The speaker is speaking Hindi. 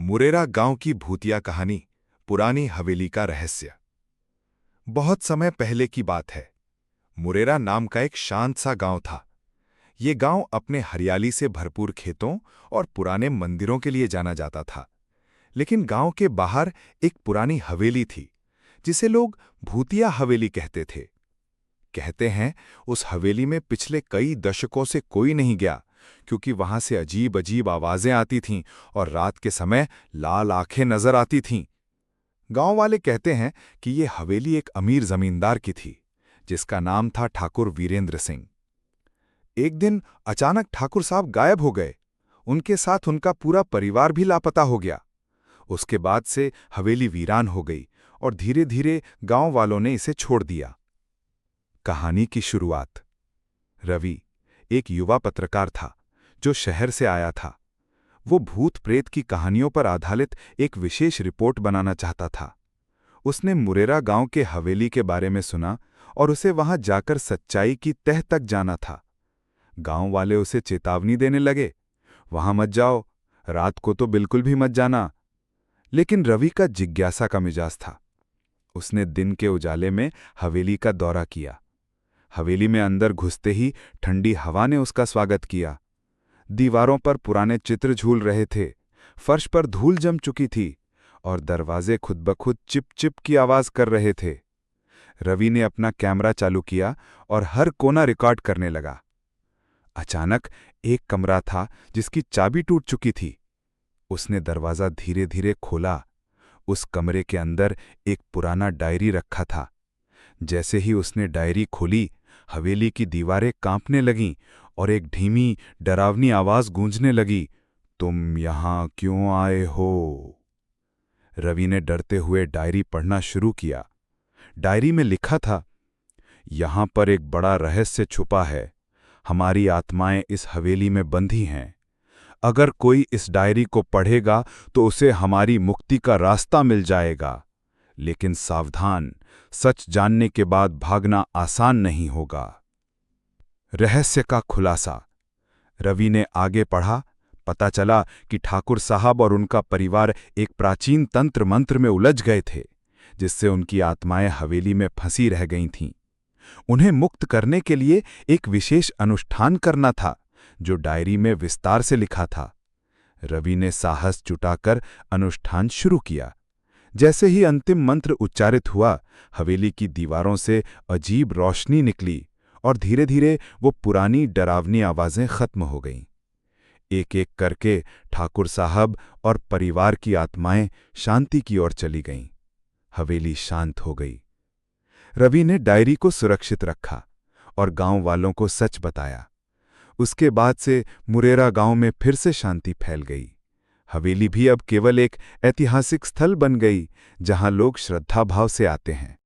मुरेरा गांव की भूतिया कहानी, पुरानी हवेली का रहस्य। बहुत समय पहले की बात है। मुरेरा नाम का एक शांत सा गांव था। ये गांव अपने हरियाली से भरपूर खेतों और पुराने मंदिरों के लिए जाना जाता था। लेकिन गांव के बाहर एक पुरानी हवेली थी, जिसे लोग भूतिया हवेली कहते थे। कहते हैं उस हवेली में पिछले कई दशकों से कोई नहीं गया, क्योंकि वहां से अजीब अजीब आवाजें आती थीं और रात के समय लाल आंखें नजर आती थीं। गांव वाले कहते हैं कि ये हवेली एक अमीर जमींदार की थी, जिसका नाम था ठाकुर वीरेंद्र सिंह। एक दिन अचानक ठाकुर साहब गायब हो गए। उनके साथ उनका पूरा परिवार भी लापता हो गया। उसके बाद से हवेली वीरान हो गई और धीरे धीरे गांव वालों ने इसे छोड़ दिया। कहानी की शुरुआत। रवि एक युवा पत्रकार था जो शहर से आया था। वो भूत प्रेत की कहानियों पर आधारित एक विशेष रिपोर्ट बनाना चाहता था। उसने मुरेरा गांव के हवेली के बारे में सुना और उसे वहां जाकर सच्चाई की तह तक जाना था। गांव वाले उसे चेतावनी देने लगे, वहां मत जाओ, रात को तो बिल्कुल भी मत जाना। लेकिन रवि का जिज्ञासा का मिजाज था। उसने दिन के उजाले में हवेली का दौरा किया। हवेली में अंदर घुसते ही ठंडी हवा ने उसका स्वागत किया। दीवारों पर पुराने चित्र झूल रहे थे, फर्श पर धूल जम चुकी थी और दरवाजे खुद ब खुद चिप चिप की आवाज कर रहे थे। रवि ने अपना कैमरा चालू किया और हर कोना रिकॉर्ड करने लगा। अचानक एक कमरा था जिसकी चाबी टूट चुकी थी। उसने दरवाजा धीरे धीरे खोला। उस कमरे के अंदर एक पुराना डायरी रखा था। जैसे ही उसने डायरी खोली, हवेली की दीवारें कांपने लगीं और एक धीमी डरावनी आवाज गूंजने लगी, तुम यहां क्यों आए हो? रवि ने डरते हुए डायरी पढ़ना शुरू किया। डायरी में लिखा था, यहां पर एक बड़ा रहस्य छुपा है। हमारी आत्माएं इस हवेली में बंधी हैं। अगर कोई इस डायरी को पढ़ेगा तो उसे हमारी मुक्ति का रास्ता मिल जाएगा। लेकिन सावधान, सच जानने के बाद भागना आसान नहीं होगा। रहस्य का खुलासा। रवि ने आगे पढ़ा। पता चला कि ठाकुर साहब और उनका परिवार एक प्राचीन तंत्र मंत्र में उलझ गए थे, जिससे उनकी आत्माएं हवेली में फंसी रह गई थीं। उन्हें मुक्त करने के लिए एक विशेष अनुष्ठान करना था, जो डायरी में विस्तार से लिखा था। रवि ने साहस जुटाकर अनुष्ठान शुरू किया। जैसे ही अंतिम मंत्र उच्चारित हुआ, हवेली की दीवारों से अजीब रोशनी निकली और धीरे धीरे वो पुरानी डरावनी आवाजें खत्म हो गईं। एक एक करके ठाकुर साहब और परिवार की आत्माएं शांति की ओर चली गईं। हवेली शांत हो गई। रवि ने डायरी को सुरक्षित रखा और गांव वालों को सच बताया। उसके बाद से मुरेरा गांव में फिर से शांति फैल गई। हवेली भी अब केवल एक ऐतिहासिक स्थल बन गई, जहां लोग श्रद्धाभाव से आते हैं।